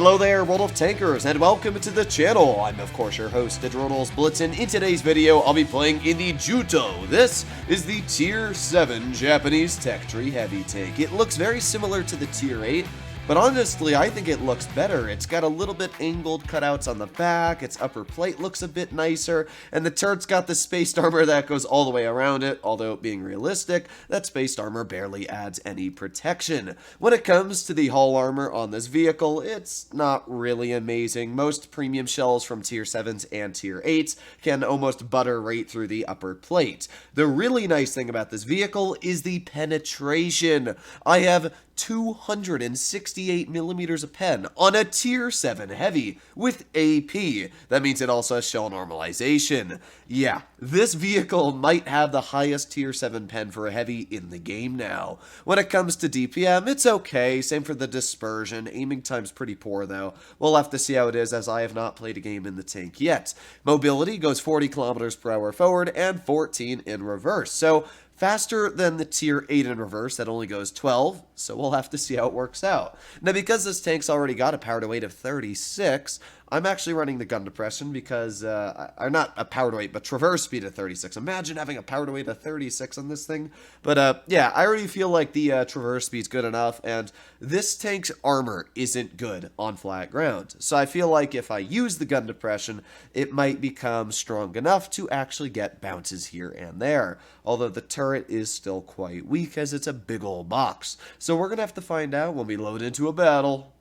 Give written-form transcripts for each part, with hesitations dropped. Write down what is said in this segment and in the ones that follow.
Hello there, world of tankers, and welcome to the channel. I'm of course your host, Droodles, Blitz, and in today's video, I'll be playing in the Juto. This is the Tier 7 Japanese Tech Tree Heavy Tank. It looks very similar to the Tier 8, but honestly, I think it looks better. It's got a little bit angled cutouts on the back, its upper plate looks a bit nicer, and the turret's got the spaced armor that goes all the way around it, although being realistic, that spaced armor barely adds any protection. When it comes to the hull armor on this vehicle, it's not really amazing. Most premium shells from Tier 7s and Tier 8s can almost butter right through the upper plate. The really nice thing about this vehicle is the penetration. I have 268 millimeters of pen on a Tier 7 heavy with AP. That means it also has shell normalization. Yeah, this vehicle might have the highest Tier 7 pen for a heavy in the game now. When it comes to DPM, it's okay. Same for the dispersion. Aiming time's pretty poor though. We'll have to see how it is, as I have not played a game in the tank yet. Mobility goes 40 kilometers per hour forward and 14 in reverse. So faster than the Tier 8 in reverse, that only goes 12, so we'll have to see how it works out. Now, because this tank's already got a power to weight of 36, I'm actually running the gun depression because, or not a power to weight, but traverse speed of 36. Imagine having a power to weight of 36 on this thing. But, yeah, I already feel like the traverse speed's good enough, and this tank's armor isn't good on flat ground. So I feel like if I use the gun depression, it might become strong enough to actually get bounces here and there. Although the turret is still quite weak, as it's a big old box. So we're going to have to find out when we load into a battle.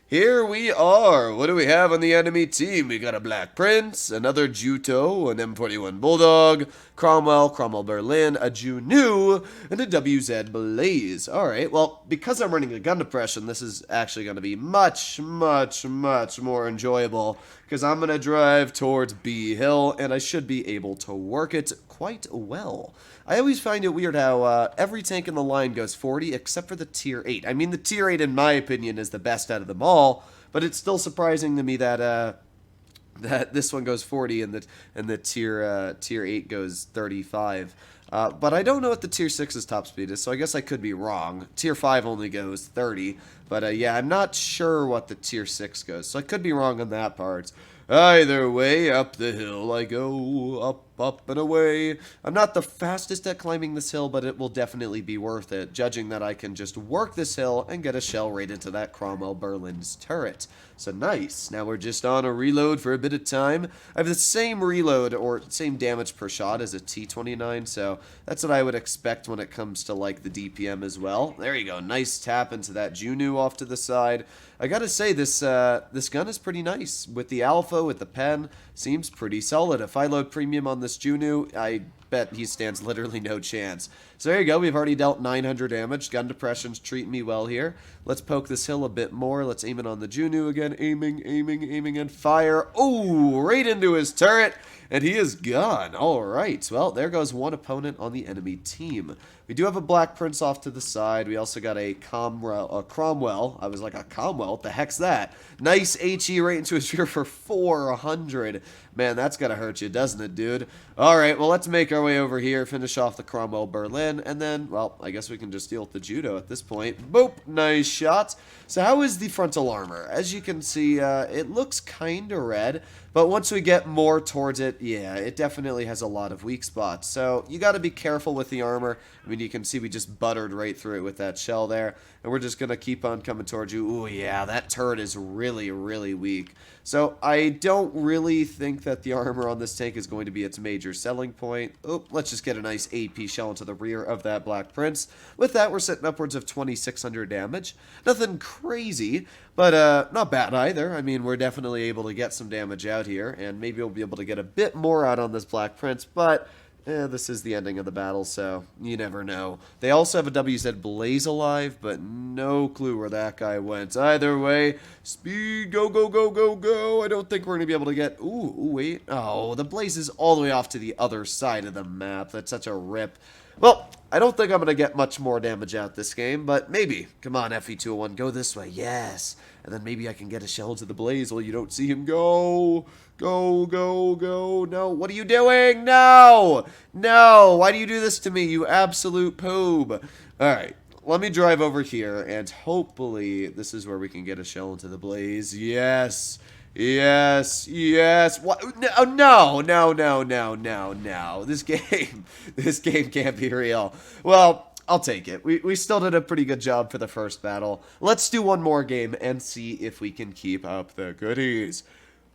Here we are. What do we have on the enemy team? We got a Black Prince, another Juto, an M41 Bulldog, Cromwell Berlin, a Juno, and a WZ Blaze. Alright, well, because I'm running a gun depression, this is actually going to be much more enjoyable, because I'm going to drive towards B Hill, and I should be able to work it quite well. I always find it weird how every tank in the line goes 40 except for the Tier 8. I mean, the Tier 8, in my opinion, is the best out of them all, but it's still surprising to me that that this one goes 40 and the Tier 8 goes 35. But I don't know what the Tier 6's top speed is, so I guess I could be wrong. Tier 5 only goes 30, but yeah, I'm not sure what the Tier 6 goes, so I could be wrong on that part. Either way, up the hill I go, up and away. I'm not the fastest at climbing this hill, but it will definitely be worth it, judging that I can just work this hill and get a shell right into that Cromwell Berlin's turret. So nice. Now we're just on a reload for a bit of time. I have the same reload, or same damage per shot as a T29, so that's what I would expect when it comes to, like, the DPM as well. There you go. Nice tap into that Juno off to the side. I gotta say, this gun is pretty nice. With the alpha, with the pen, seems pretty solid. If I load premium on this Juno, I bet he stands literally no chance. So there you go. We've already dealt 900 damage. Gun depression's treating me well here. Let's poke this hill a bit more. Let's aim it on the Juno again. Aiming, and fire. Oh, right into his turret. And he is gone. All right. Well, there goes one opponent on the enemy team. We do have a Black Prince off to the side. We also got a Cromwell. I was like, a Cromwell? What the heck's that? Nice HE right into his rear for 400. Man, that's gotta hurt you, doesn't it, dude? Alright, well, let's make our way over here, finish off the Cromwell Berlin, and then, well, I guess we can just deal with the Judo at this point. Boop! Nice shot. So how is the frontal armor? As you can see, it looks kinda red, but once we get more towards it, yeah, it definitely has a lot of weak spots. So you gotta be careful with the armor. I mean, you can see we just buttered right through it with that shell there, and we're just gonna keep on coming towards you. Ooh, yeah, that turret is really weak. So I don't really think that the armor on this tank is going to be its major selling point. Oh, let's just get a nice AP shell into the rear of that Black Prince. With that, we're sitting upwards of 2,600 damage. Nothing crazy, but not bad either. I mean, we're definitely able to get some damage out here, and maybe we'll be able to get a bit more out on this Black Prince, but This is the ending of the battle, so you never know. They also have a WZ Blaze alive, but no clue where that guy went. Either way, speed, go, go, go, go, go. I don't think we're going to be able to get... Ooh, wait. Oh, the Blaze is all the way off to the other side of the map. That's such a rip. Well, I don't think I'm going to get much more damage out this game, but maybe. Come on, FE201, go this way. Yes. And then maybe I can get a shell to the Blaze while you don't see him go. Go, go, go. No, what are you doing? No! No! Why do you do this to me, you absolute poob? Alright, let me drive over here, and hopefully this is where we can get a shell into the Blaze. Yes! Yes, yes. What? No, no, no, no, no, no, no. This game can't be real. Well, I'll take it. We still did a pretty good job for the first battle. Let's do one more game and see if we can keep up the goodies.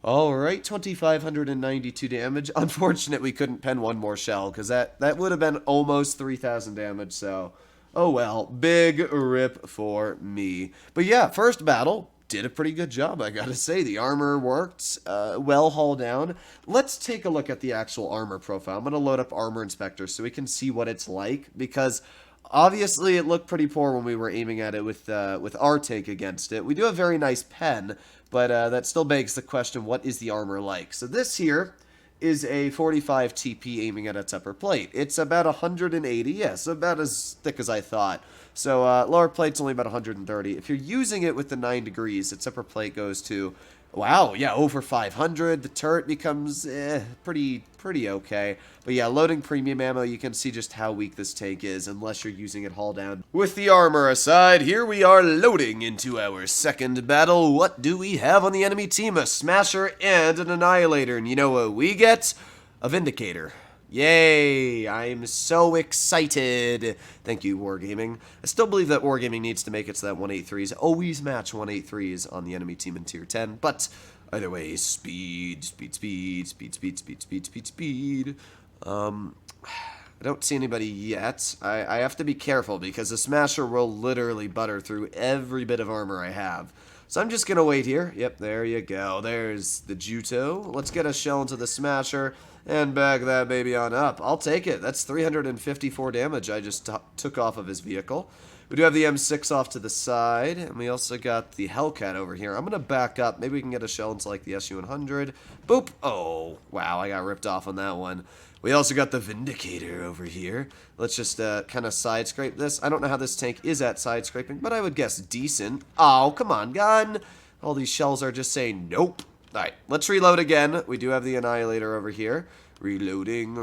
Alright, 2,592 damage. Unfortunate we couldn't pen one more shell, because that would have been almost 3,000 damage, so... Oh well, big rip for me. But yeah, first battle, did a pretty good job, I gotta say. The armor worked, well hauled down. Let's take a look at the actual armor profile. I'm gonna load up Armor Inspector so we can see what it's like, because... Obviously, it looked pretty poor when we were aiming at it with our tank against it. We do have very nice pen, but that still begs the question, what is the armor like? So this here is a 45 TP aiming at its upper plate. It's about 180, yes, about as thick as I thought. So lower plate's only about 130. If you're using it with the 9 degrees, its upper plate goes to... Wow, yeah, over 500. The turret becomes pretty okay. But yeah, loading premium ammo, you can see just how weak this tank is unless you're using it haul down. With the armor aside, here we are loading into our second battle. What do we have on the enemy team? A Smasher and an Annihilator. And you know what we get? A Vindicator. Yay! I'm so excited. Thank you, Wargaming. I still believe that Wargaming needs to make it so that 183s always match 183s on the enemy team in Tier 10, but either way, speed. I don't see anybody yet. I have to be careful because the Smasher will literally butter through every bit of armor I have. So I'm just going to wait here. Yep, there you go. There's the Juto. Let's get a shell into the Smasher and back that baby on up. I'll take it. That's 354 damage I just took off of his vehicle. We do have the M6 off to the side, and we also got the Hellcat over here. I'm going to back up. Maybe we can get a shell into like the SU-100. Boop. Oh, wow, I got ripped off on that one. We also got the Vindicator over here. Let's just kind of side scrape this. I don't know how this tank is at side scraping, but I would guess decent. Oh, come on, gun. All these shells are just saying nope. All right, let's reload again. We do have the Annihilator over here. Reloading,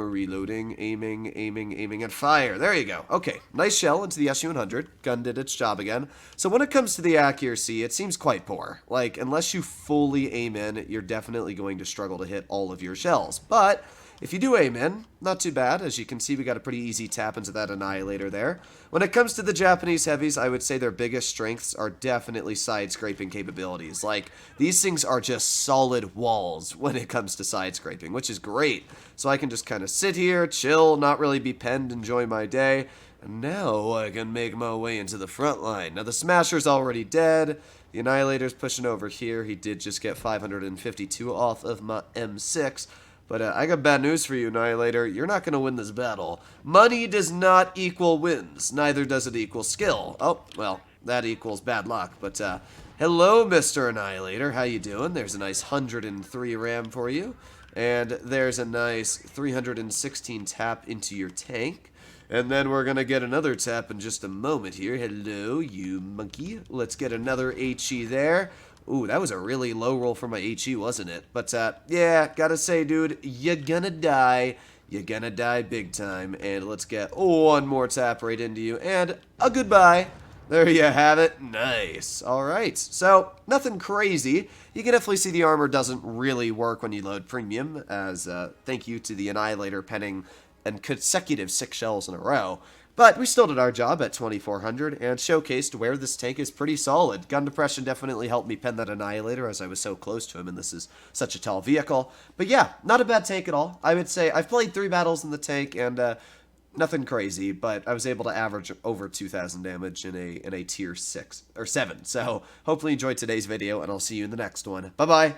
aiming, and fire. There you go. Okay, nice shell into the SU-100. Gun did its job again. So when it comes to the accuracy, it seems quite poor. Like, unless you fully aim in, you're definitely going to struggle to hit all of your shells. But if you do aim in, not too bad. As you can see, we got a pretty easy tap into that Annihilator there. When it comes to the Japanese heavies, I would say their biggest strengths are definitely side-scraping capabilities. Like, these things are just solid walls when it comes to side-scraping, which is great. So I can just kind of sit here, chill, not really be penned, enjoy my day. And now I can make my way into the front line. Now, the Smasher's already dead. The Annihilator's pushing over here. He did just get 552 off of my M6. But I got bad news for you, Annihilator. You're not going to win this battle. Money does not equal wins. Neither does it equal skill. Oh, well, that equals bad luck. But hello, Mr. Annihilator. How you doing? There's a nice 103 RAM for you. And there's a nice 316 tap into your tank. And then we're going to get another tap in just a moment here. Hello, you monkey. Let's get another HE there. Ooh, that was a really low roll for my HE, wasn't it? But, yeah, gotta say, dude, you're gonna die. You're gonna die big time. And let's get one more tap right into you. And a goodbye. There you have it. Nice. All right. So, nothing crazy. You can definitely see the armor doesn't really work when you load premium, as thank you to the Annihilator penning and consecutive 6 shells in a row. But we still did our job at 2,400 and showcased where this tank is pretty solid. Gun depression definitely helped me pen that Annihilator as I was so close to him, and this is such a tall vehicle. But yeah, not a bad tank at all. I would say I've played 3 battles in the tank, and nothing crazy, but I was able to average over 2,000 damage in a tier 6 or 7. So hopefully you enjoyed today's video, and I'll see you in the next one. Bye-bye.